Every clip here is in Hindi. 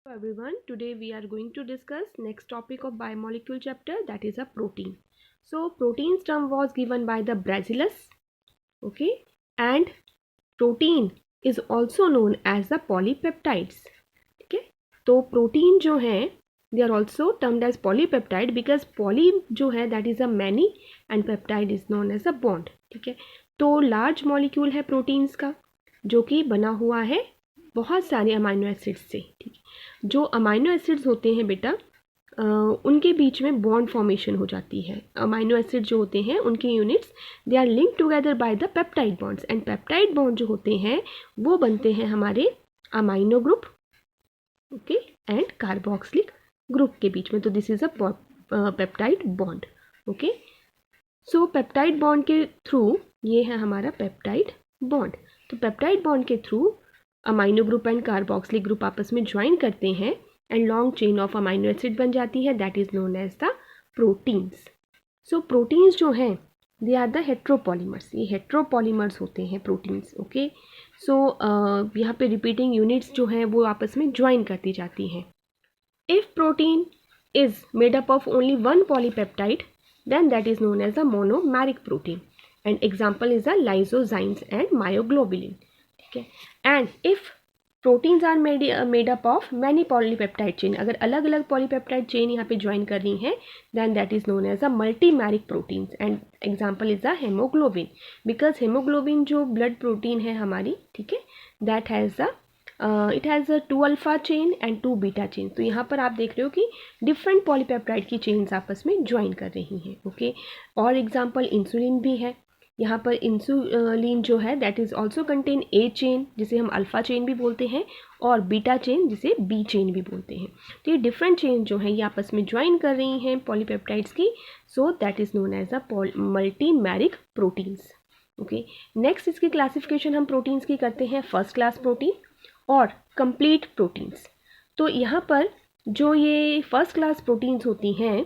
Hello everyone, today we are going to discuss next topic of biomolecule chapter, that is a protein. So proteins term was given by the Brazillus, okay, and protein is also known as the polypeptides, okay. तो protein जो है they are also termed as polypeptide because poly जो है that is a many and peptide is known as a bond, ठीक है. तो large molecule है proteins का जो कि बना हुआ है बहुत सारे अमाइनो एसिड्स से, ठीक है. जो अमाइनो एसिड्स होते हैं बेटा उनके बीच में बॉन्ड फॉर्मेशन हो जाती है. अमाइनो एसिड जो होते हैं उनकी units they are link together by the peptide bonds and peptide bond जो होते हैं वो बनते हैं हमारे amino group, okay, and carboxylic group के बीच में. तो this is a peptide bond, okay. So peptide bond के थ्रू ये है हमारा पेप्टाइड बॉन्ड. तो पेप्टाइड बॉन्ड के through amino group and carboxylic group आपस में ज्वाइन करते हैं and long chain of amino acid बन जाती है, that is known as the proteins. So proteins जो हैं दे आर द हेट्रोपॉलीमर्स, ये हेट्रोपॉलीमर्स होते हैं प्रोटीन्स, ओके. सो यहाँ पे रिपीटिंग यूनिट्स जो हैं वो आपस में ज्वाइन करती जाती हैं. If protein is made up of only one polypeptide then that is known as a monomeric protein and example is the lysozymes and myoglobulin, ठीक है. and if proteins are made up of many polypeptide chain, अगर अलग अलग polypeptide chain यहाँ पे join कर रही हैं then that is known as a multimeric proteins and example is the hemoglobin because hemoglobin जो blood protein है हमारी, ठीक है, that has a it has 2 alpha chain and 2 beta chain. तो यहाँ पर आप देख रहे हो कि डिफरेंट पॉलीपेप्टाइड की चेन्स आपस में ज्वाइन कर रही हैं, ओके. और एग्जांपल इंसुलिन भी है. यहाँ पर इंसुलिन जो है that is also contain a chain जिसे हम अल्फ़ा चेन भी बोलते हैं और बीटा चेन जिसे बी चेन भी बोलते हैं. तो ये डिफरेंट चेन जो है ये आपस में ज्वाइन कर रही हैं पॉलीपेप्टाइड्स की, so that is known as the multimeric proteins, okay. Next इसकी क्लासिफिकेशन हम प्रोटीन्स की करते हैं फर्स्ट क्लास प्रोटीन और कंप्लीट प्रोटीन्स. तो यहाँ पर जो ये फर्स्ट क्लास प्रोटीन्स होती हैं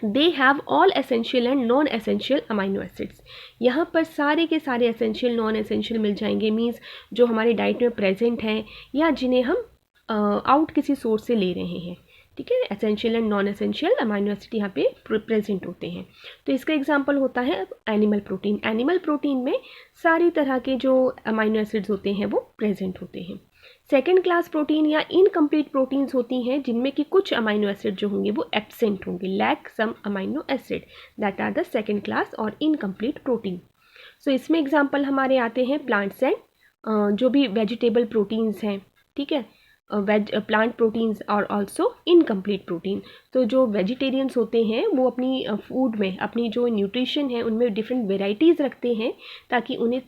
they have all essential and non essential amino acids. यहाँ पर सारे के सारे एसेंशियल नॉन एसेंशियल मिल जाएंगे, मीन्स जो हमारी डाइट में प्रेजेंट हैं या जिन्हें हम आउट किसी सोर्स से ले रहे हैं, ठीक है. Essential and non essential amino acid यहाँ पे प्रेजेंट होते हैं. तो इसका एग्जांपल होता है एनिमल प्रोटीन. एनिमल प्रोटीन में सारी तरह के जो अमाइनो एसिड्स होते हैं वो प्रेजेंट होते हैं. सेकेंड क्लास प्रोटीन या इनकम्प्लीट प्रोटीन्स होती हैं जिनमें कि कुछ अमाइनो एसिड जो होंगे वो एब्सेंट होंगे, lack some amino acid, that are the second class और इनकम्प्लीट प्रोटीन. सो इसमें एग्जांपल हमारे आते हैं प्लांट्स एंड जो भी वेजिटेबल प्रोटीन्स हैं, ठीक है, प्लांट प्रोटीन्स और ऑल्सो इनकम्प्लीट प्रोटीन. तो जो वेजिटेरियंस होते हैं वो अपनी फूड में अपनी जो न्यूट्रिशन है उनमें डिफरेंट वेराइटीज़ रखते हैं ताकि उन्हें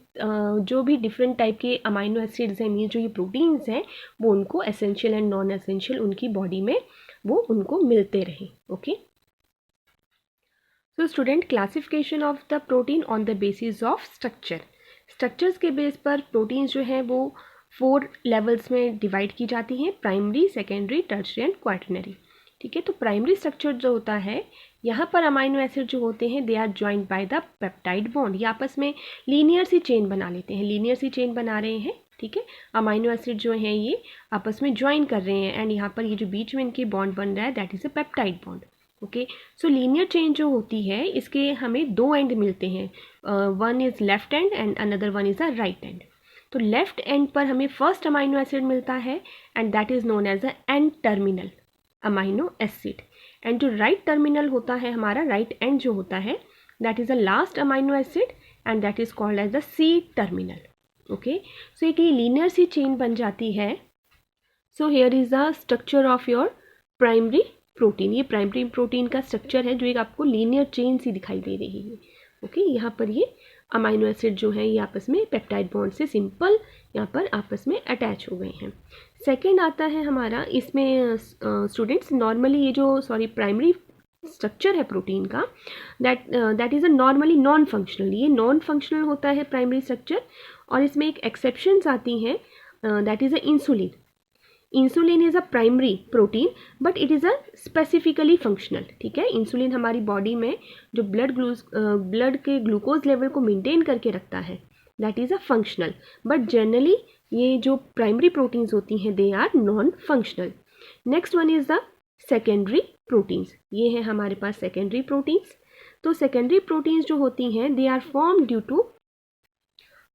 जो भी डिफरेंट टाइप के अमाइनो एसिड्स हैं, मीन जो ये प्रोटीन्स हैं वो उनको एसेंशियल एंड नॉन एसेंशियल उनकी बॉडी में वो उनको मिलते रहें, okay. So student, classification of the protein on the basis of structure. Structures के बेस पर प्रोटीन्स जो हैं वो 4 लेवल्स में डिवाइड की जाती हैं, primary, secondary, tertiary and quaternary, ठीक है. तो प्राइमरी स्ट्रक्चर जो होता है यहाँ पर अमाइनो एसिड जो होते हैं they are joined by the peptide bond. ये आपस में लीनियर सी चेन बना लेते हैं, लीनियर सी चेन बना रहे हैं, ठीक है. अमाइनो एसिड जो हैं ये आपस में ज्वाइन कर रहे हैं एंड यहाँ पर ये जो बीच में इनके बॉन्ड बन रहा है that is a peptide bond, okay. So linear chain जो होती है इसके हमें 2 एंड मिलते हैं, one is left end and another one is a right end. तो लेफ्ट एंड पर हमें फर्स्ट अमाइनो एसिड मिलता है and that is known as a N terminal amino acid. And जो राइट टर्मिनल होता है हमारा राइट एंड जो होता है that is a last amino acid and that is called as the C terminal, okay. So एक ये लीनियर सी चेन बन जाती है. So here is the structure of your primary protein. ये प्राइमरी प्रोटीन का स्ट्रक्चर है जो एक आपको लीनियर चेन सी दिखाई दे रही है, ओके. यहाँ पर ये अमाइनो एसिड जो है ये आपस में पेप्टाइड बॉन्ड से सिंपल यहाँ पर आपस में अटैच हो गए हैं. सेकेंड आता है हमारा, इसमें स्टूडेंट्स नॉर्मली ये जो प्राइमरी स्ट्रक्चर है प्रोटीन का that is a normally non functional. ये नॉन फंक्शनल होता है प्राइमरी स्ट्रक्चर और इसमें एक एक्सेप्शंस आती हैं, that is a insulin. Insulin is a primary protein but it is a specifically functional, ठीक है. इंसुलिन हमारी बॉडी में जो ब्लड के ग्लूकोज लेवल को मेंटेन करके रखता है that is a functional, but generally ये जो प्राइमरी प्रोटीन्स होती हैं they are non functional. Next one is the secondary proteins. ये है हमारे पास सेकेंडरी प्रोटीन्स। तो सेकेंडरी प्रोटीन्स जो होती हैं they are form due to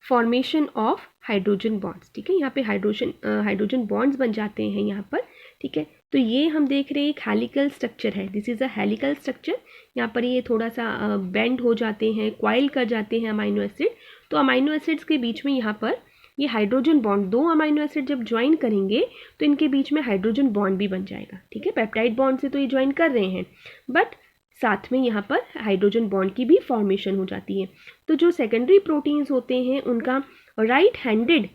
formation of hydrogen bonds. ठीक है, यहाँ पे हाइड्रोजन बॉन्ड्स बन जाते हैं यहाँ पर। ठीक है, तो ये हम देख रहे हैं एक हेलिकल स्ट्रक्चर है, this is a helical structure. यहाँ पर ये थोड़ा सा बेंड हो जाते हैं, क्वाइल कर जाते हैं अमाइनो एसिड। तो अमाइनो एसिड्स के बीच में यहाँ पर ये हाइड्रोजन बॉन्ड, दो अमाइनो एसिड जब ज्वाइन करेंगे तो इनके बीच में हाइड्रोजन बॉन्ड भी बन जाएगा। ठीक है, पेप्टाइड बॉन्ड से तो ये ज्वाइन कर रहे हैं, बट साथ में यहाँ पर हाइड्रोजन बॉन्ड की भी फॉर्मेशन हो जाती है। तो जो सेकेंडरी प्रोटीन्स होते हैं उनका right handed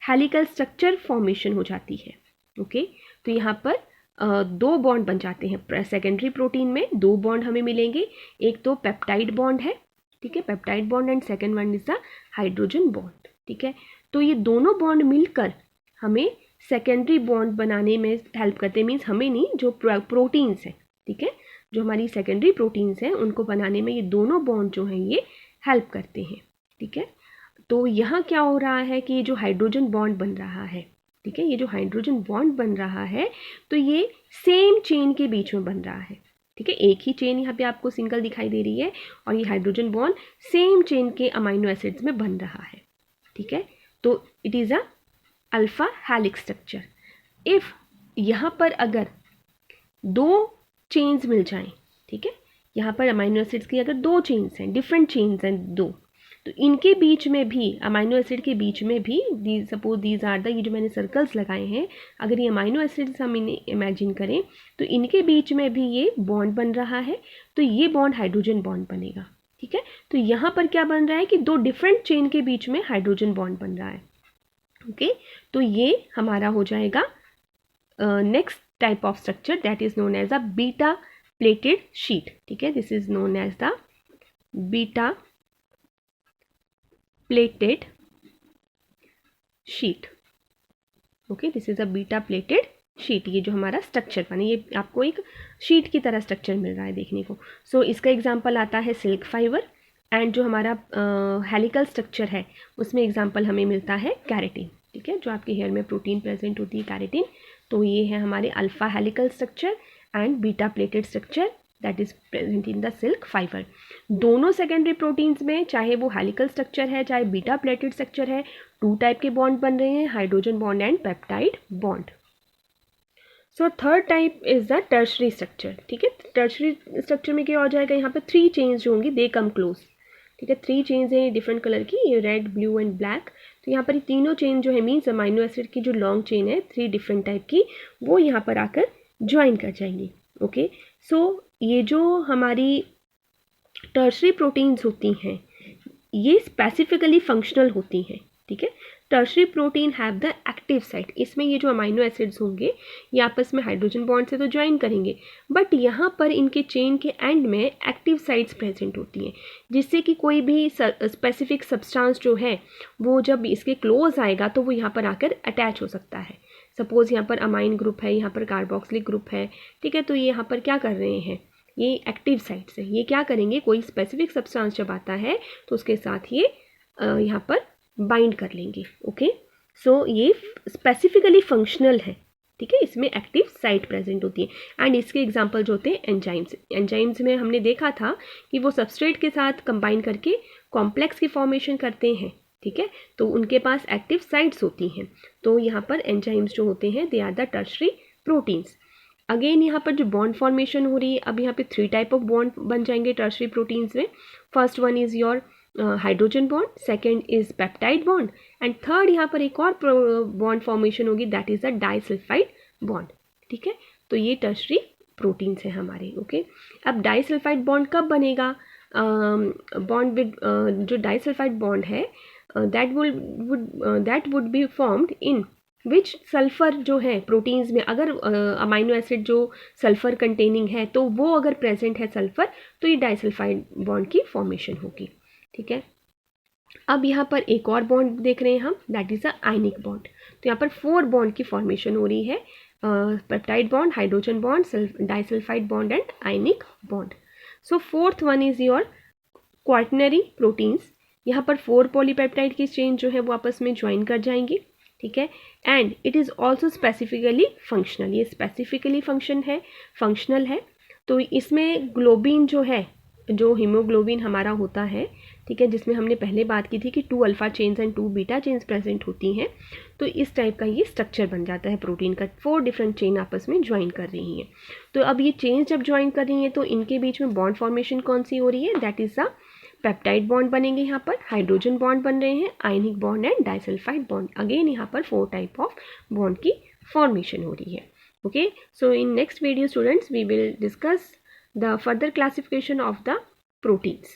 helical structure formation हो जाती है। ओके, तो यहाँ पर दो बॉन्ड बन जाते हैं सेकेंडरी प्रोटीन में, दो बॉन्ड हमें मिलेंगे। एक तो पेप्टाइड बॉन्ड है, ठीक है, peptide bond, and second one is the hydrogen bond. ठीक है, तो ये दोनों बॉन्ड मिलकर हमें सेकेंडरी बॉन्ड बनाने में हेल्प करते हैं। मीन्स हमें नहीं, जो प्रोटीन्स हैं, ठीक है, जो हमारी सेकेंडरी प्रोटीन्स हैं उनको बनाने में ये दोनों बॉन्ड जो हैं ये हेल्प करते हैं। ठीक है, तो यहाँ क्या हो रहा है कि ये जो हाइड्रोजन बॉन्ड बन रहा है, ठीक है, ये जो हाइड्रोजन बॉन्ड बन रहा है तो ये सेम चेन के बीच में बन रहा है। ठीक है, एक ही चेन यहाँ पे आपको सिंगल दिखाई दे रही है और ये हाइड्रोजन बॉन्ड सेम चेन के अमाइनो एसिड्स में बन रहा है। ठीक है, तो it is a alpha helix structure. If यहाँ पर अगर दो चेन्स मिल जाएं, ठीक है, यहाँ पर अमाइनो एसिड्स की अगर दो चेन्स हैं, डिफरेंट चेन्स हैं दो, तो इनके बीच में भी, अमाइनो एसिड के बीच में भी, सपोज दीज आर द, ये जो मैंने सर्कल्स लगाए हैं, अगर ये अमाइनो एसिड्स हम इन्हें इमेजिन करें तो इनके बीच में भी ये बॉन्ड बन रहा है, तो ये बॉन्ड हाइड्रोजन बॉन्ड बनेगा। ठीक है, तो यहाँ पर क्या बन रहा है कि दो डिफरेंट चेन के बीच में हाइड्रोजन बॉन्ड बन रहा है। ओके, तो ये हमारा हो जाएगा next type of structure, that is known as a beta pleated sheet. ठीक है, this is known as the beta pleated sheet. Okay, this is a beta pleated sheet. ये जो हमारा स्ट्रक्चर बने, ये आपको एक शीट की तरह स्ट्रक्चर मिल रहा है देखने को। सो इसका एग्जांपल आता है सिल्क फाइबर, एंड जो हमारा हेलिकल स्ट्रक्चर है उसमें एग्जांपल हमें मिलता है कैरेटिन। ठीक है, जो आपके हेयर में प्रोटीन प्रेजेंट होती है कैरेटिन, तो ये है हमारे alpha helical structure and beta pleated structure that is present in the silk fibre. दोनों सेकेंडरी प्रोटीन्स में, चाहे वो हेलिकल स्ट्रक्चर है चाहे बीटा प्लेटेड स्ट्रक्चर है, टू टाइप के बॉन्ड बन रहे हैं, hydrogen bond and peptide bond. So third type is the tertiary structure. ठीक है, टर्शरी स्ट्रक्चर में क्या हो जाएगा, यहाँ पर थ्री चेन्स जो होंगी दे कम क्लोज। ठीक है, थ्री चेन्स हैं डिफरेंट कलर की, ये रेड, ब्लू एंड ब्लैक। तो यहाँ पर तीनों चेन जो है, मीन्स अमाइनो एसिड की जो लॉन्ग चेन है, थ्री डिफरेंट टाइप की, वो यहाँ पर आकर ज्वाइन कर जाएंगी। ओके, सो ये जो हमारी टर्शरी प्रोटीन्स होती हैं ये स्पेसिफिकली फंक्शनल होती हैं। ठीक है, tertiary protein have the active site. इसमें ये जो अमाइनो एसिड्स होंगे ये आपस में हाइड्रोजन बॉन्ड से तो ज्वाइन करेंगे, बट यहाँ पर इनके चेन के एंड में एक्टिव साइट्स प्रेजेंट होती हैं, जिससे कि कोई भी स्पेसिफिक सब्सटेंस जो है वो जब इसके क्लोज आएगा तो वो यहाँ पर आकर अटैच हो सकता है। सपोज यहाँ पर अमाइन ग्रुप है, यहाँ पर कार्बोक्सिलिक ग्रुप है। ठीक है, तो ये यहाँ पर क्या कर रहे हैं, ये एक्टिव साइट्स है, ये क्या करेंगे, कोई स्पेसिफिक सब्सटेंस जब आता है तो उसके साथ ये यहाँ पर बाइंड कर लेंगे। ओके, सो ये स्पेसिफिकली फंक्शनल है। ठीक है, इसमें एक्टिव साइट प्रेजेंट होती है, एंड इसके एग्जांपल जो होते हैं एंजाइम्स। एंजाइम्स में हमने देखा था कि वो सबस्ट्रेट के साथ कंबाइन करके कॉम्प्लेक्स की फॉर्मेशन करते हैं। ठीक है, तो उनके पास एक्टिव साइट्स होती हैं। तो यहाँ पर एंजाइम्स जो होते हैं they are the tertiary proteins. Again यहाँ पर जो बॉन्ड फॉर्मेशन हो रही है, अब यहाँ पे थ्री टाइप ऑफ बॉन्ड बन जाएंगे टर्शरी प्रोटीन्स में। First one is your hydrogen bond, second is peptide bond, and third यहाँ पर एक और बॉन्ड फॉर्मेशन होगी that is the disulphide bond. ठीक है, तो ये टर्शरी प्रोटीन्स हैं हमारे। ओके, अब डाइसल्फाइड बॉन्ड कब बनेगा, बॉन्ड विद जो डाइसल्फाइड बॉन्ड है that would be formed in which sulphur जो है प्रोटीन्स में, अगर अमाइनो एसिड जो सल्फ़र कंटेनिंग है तो वो अगर प्रेजेंट है सल्फ़र, तो ये डाइसल्फाइड बॉन्ड की फॉर्मेशन होगी। ठीक है, अब यहाँ पर एक और बॉन्ड देख रहे हैं हम, that is a ionic bond. तो यहाँ पर फोर बॉन्ड की फॉर्मेशन हो रही है, peptide bond, hydrogen bond, disulphide bond and ionic bond. So fourth one is your quaternary proteins. यहाँ पर फोर पॉलीपेप्टाइड की चेन जो है वो आपस में ज्वाइन कर जाएंगी। ठीक है, and it is also specifically functional, ये स्पेसिफिकली फंक्शनल है। तो इसमें ग्लोबिन जो है, जो हीमोग्लोबिन हमारा होता है, ठीक है, जिसमें हमने पहले बात की थी कि 2 alpha chains and 2 beta chains present होती हैं, तो इस टाइप का ये स्ट्रक्चर बन जाता है प्रोटीन का, 4 डिफरेंट चेन आपस में ज्वाइन कर रही हैं। तो अब ये चेन्स जब ज्वाइन कर रही हैं तो इनके बीच में बॉन्ड फॉर्मेशन कौन सी हो रही है, that is a peptide bond बनेंगे, यहाँ पर हाइड्रोजन बॉन्ड बन रहे हैं, ionic bond and disulphide bond, again यहाँ पर 4 टाइप ऑफ बॉन्ड की फॉर्मेशन हो रही है। Okay, so in next video students we will discuss the further classification of the proteins.